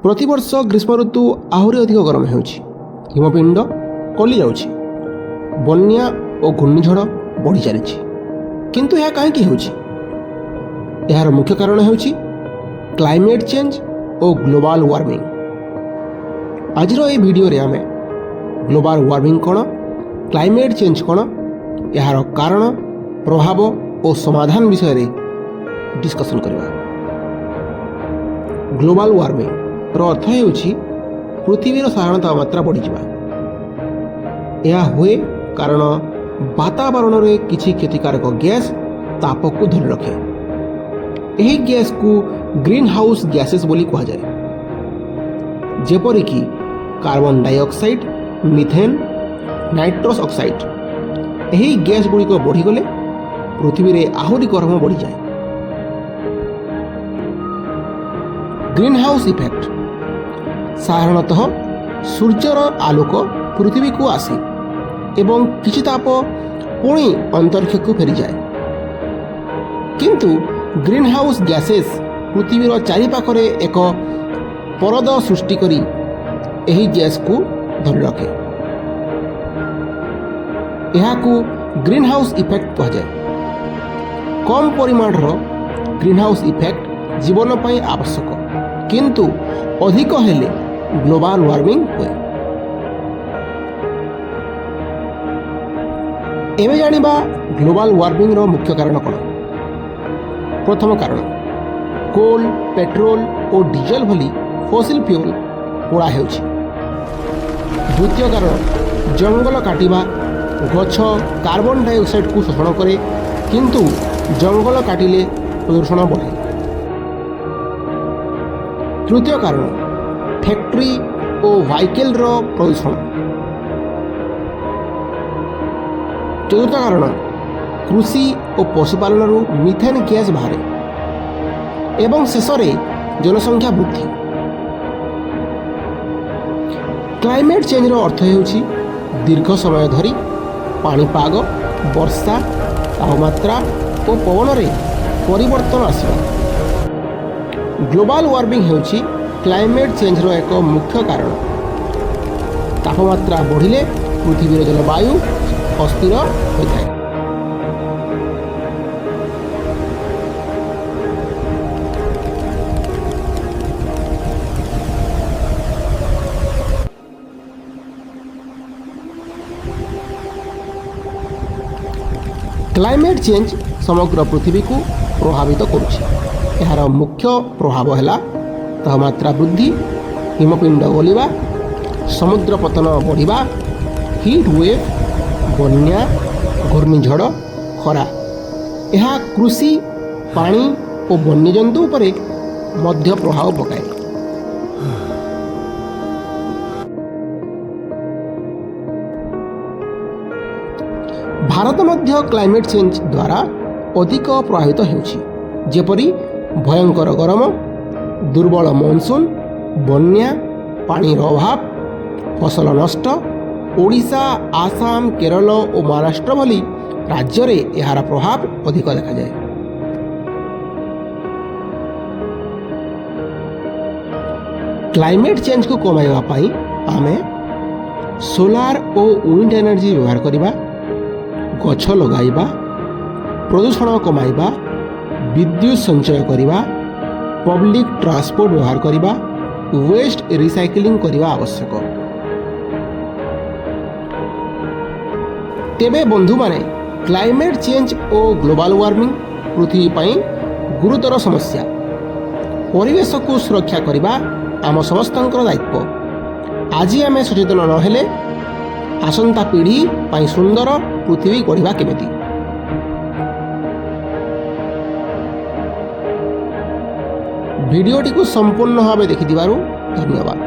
ପ୍ରତିବର୍ଷ ଗ୍ରୀଷ୍ମ ଋତୁ ଆହୁରି ଅଧିକ ଗରମ ହେଉଛି। ହିମପିଣ୍ଡ କଲି ଯାଉଛି। ବନ୍ୟା ଓ ଘୂର୍ଣ୍ଣିଝଡ଼ ବଢ଼ି ଚାଲିଛି। କିନ୍ତୁ ଏହା କାହିଁକି ହେଉଛି? ଏହାର ମୁଖ୍ୟ କାରଣ ହେଉଛି କ୍ଲାଇମେଟ୍ ଚେଞ୍ଜ ଓ ଗ୍ଲୋବାଲ୍ ୱାର୍ମିଂ। ଆଜିର ଏହି ଭିଡ଼ିଓରେ ଆମେ ଗ୍ଲୋବାଲ୍ ୱାର୍ମିଂ କ'ଣ, କ୍ଲାଇମେଟ୍ ଚେଞ୍ଜ କ'ଣ, ଏହାର କାରଣ, ପ୍ରଭାବ ଓ ସମାଧାନ ବିଷୟରେ ଡିସ୍କସନ୍ କରିବା। ଗ୍ଲୋବାଲ୍ ୱାର୍ମିଂର ଅର୍ଥ ହେଉଛି ପୃଥିବୀର ସାଧାରଣ ତାପମାତ୍ରା ବଢ଼ିଯିବା। ଏହା ହୁଏ କାରଣ ବାତାବରଣରେ କିଛି କ୍ଷତିକାରକ ଗ୍ୟାସ୍ ତାପକୁ ଧରି ରଖେ। ଏହି ଗ୍ୟାସ୍କୁ ଗ୍ରୀନ୍ ହାଉସ୍ ଗ୍ୟାସେସ୍ ବୋଲି କୁହାଯାଏ, ଯେପରିକି carbon dioxide, methane, nitrous oxide. ଏହି ଗ୍ୟାସ୍ ଗୁଡ଼ିକ ବଢ଼ିଗଲେ ପୃଥିବୀରେ ଆହୁରି ଗରମ ବଢ଼ିଯାଏ। ଗ୍ରୀନ୍ ହାଉସ୍ ଇଫେକ୍ଟ ସାଧାରଣତଃ ସୂର୍ଯ୍ୟର ଆଲୋକ ପୃଥିବୀକୁ ଆସେ ଏବଂ କିଛି ତାପ ପୁଣି ଅନ୍ତରୀକ୍ଷକୁ ଫେରିଯାଏ। କିନ୍ତୁ ଗ୍ରୀନ୍ ହାଉସ୍ ଗ୍ୟାସେସ୍ ପୃଥିବୀର ଚାରିପାଖରେ ଏକ ପରଦ ସୃଷ୍ଟି କରି ଏହି ଗ୍ୟାସ୍କୁ ଧରି ରଖେ। ଏହାକୁ ଗ୍ରୀନ୍ ହାଉସ୍ ଇଫେକ୍ଟ କୁହାଯାଏ। କମ୍ ପରିମାଣର ଗ୍ରୀନ୍ ହାଉସ୍ ଇଫେକ୍ଟ ଜୀବନ ପାଇଁ ଆବଶ୍ୟକ, କିନ୍ତୁ ଅଧିକ ହେଲେ ଗ୍ଲୋବାଲ୍ ୱାର୍ମିଂ ହୁଏ। ଏବେ ଜାଣିବା ଗ୍ଲୋବାଲ୍ ୱାର୍ମିଂର ମୁଖ୍ୟ କାରଣ କ'ଣ। ପ୍ରଥମ କାରଣ, କୋଲ୍, ପେଟ୍ରୋଲ ଓ ଡିଜେଲ ଭଳି ଫସିଲ୍ ଫ୍ୟୁଏଲ୍ ପୋଡ଼ା ହେଉଛି। ଦ୍ୱିତୀୟ କାରଣ, ଜଙ୍ଗଲ କାଟିବା। ଗଛ କାର୍ବନ ଡାଇଅକ୍ସାଇଡ୍କୁ ଶୋଷଣ କରେ, କିନ୍ତୁ ଜଙ୍ଗଲ କାଟିଲେ ପ୍ରଦୂଷଣ ବଢ଼େ। ତୃତୀୟ କାରଣ, ଫ୍ୟାକ୍ଟ୍ରି ଓ ଭେହିକଲ୍ର ପ୍ରଦୂଷଣ। ଚତୁର୍ଥ କାରଣ, କୃଷି ଓ ପଶୁପାଳନରୁ ମିଥେନ୍ ଗ୍ୟାସ୍ ବାହାରେ। ଏବଂ ଶେଷରେ ଜନସଂଖ୍ୟା ବୃଦ୍ଧି। କ୍ଲାଇମେଟ୍ ଚେଞ୍ଜର ଅର୍ଥ ହେଉଛି ଦୀର୍ଘ ସମୟ ଧରି ପାଣିପାଗ, ବର୍ଷା, ତାପମାତ୍ରା ଓ ପବନରେ ପରିବର୍ତ୍ତନ ଆସିବା। ଗ୍ଲୋବାଲ୍ ୱାର୍ମିଂ ହେଉଛି କ୍ଲାଇମେଟ୍ ଚେଞ୍ଜର ଏକ ମୁଖ୍ୟ କାରଣ। ତାପମାତ୍ରା ବଢ଼ିଲେ ପୃଥିବୀର ଜଳବାୟୁ ଅସ୍ଥିର ହୋଇଥାଏ। କ୍ଲାଇମେଟ୍ ଚେଞ୍ଜ ସମଗ୍ର ପୃଥିବୀକୁ ପ୍ରଭାବିତ କରୁଛି। ଏହାର ମୁଖ୍ୟ ପ୍ରଭାବ ହେଲା ତାପମାତ୍ରା ବୃଦ୍ଧି, ହିମପିଣ୍ଡ ଗଳିବା, ସମୁଦ୍ର ପତନ ବଢ଼ିବା, ହିଟ୍ ୱେଭ୍, ବନ୍ୟା, ଘୂର୍ଣ୍ଣିଝଡ଼, ଖରା। ଏହା କୃଷି, ପାଣି ଓ ବନ୍ୟଜନ୍ତୁ ଉପରେ ମଧ୍ୟ ପ୍ରଭାବ ପକାଏ। ଭାରତ ମଧ୍ୟ କ୍ଲାଇମେଟ୍ ଚେଞ୍ଜ ଦ୍ୱାରା ଅଧିକ ପ୍ରଭାବିତ ହେଉଛି, ଯେପରି ଭୟଙ୍କର ଗରମ, ଦୁର୍ବଳ ମନସୁନ୍, ବନ୍ୟା, ପାଣିର ଅଭାବ, ଫସଲ ନଷ୍ଟ। ଓଡ଼ିଶା, ଆସାମ, କେରଳ ଓ ମହାରାଷ୍ଟ୍ର ଭଳି ରାଜ୍ୟରେ ଏହାର ପ୍ରଭାବ ଅଧିକ ଦେଖାଯାଏ। କ୍ଲାଇମେଟ୍ ଚେଞ୍ଜକୁ କମାଇବା ପାଇଁ ଆମେ ସୋଲାର ଓ ୱିଣ୍ଡ ଏନର୍ଜି ବ୍ୟବହାର କରିବା, ଗଛ ଲଗାଇବା, ପ୍ରଦୂଷଣ କମାଇବା, ବିଦ୍ୟୁତ୍ ସଞ୍ଚୟ କରିବା, ପବ୍ଲିକ୍ ଟ୍ରାନ୍ସପୋର୍ଟ ବ୍ୟବହାର କରିବା, ୱେଷ୍ଟ ରିସାଇକ୍ଲିଂ କରିବା ଆବଶ୍ୟକ। ତେବେ ବନ୍ଧୁମାନେ, କ୍ଲାଇମେଟ୍ ଚେଞ୍ଜ ଓ ଗ୍ଲୋବାଲ୍ ୱାର୍ମିଂ ପୃଥିବୀ ପାଇଁ ଗୁରୁତର ସମସ୍ୟା। ପରିବେଶକୁ ସୁରକ୍ଷା କରିବା ଆମ ସମସ୍ତଙ୍କର ଦାୟିତ୍ୱ। ଆଜି ଆମେ ସଚେତନ ନହେଲେ ଆସନ୍ତା ପିଢ଼ି ପାଇଁ ସୁନ୍ଦର ପୃଥିବୀ ଗଢ଼ିବା କେମିତି? ଭିଡ଼ିଓଟିକୁ ସମ୍ପୂର୍ଣ୍ଣ ଭାବେ ଦେଖିଥିବାରୁ ଧନ୍ୟବାଦ।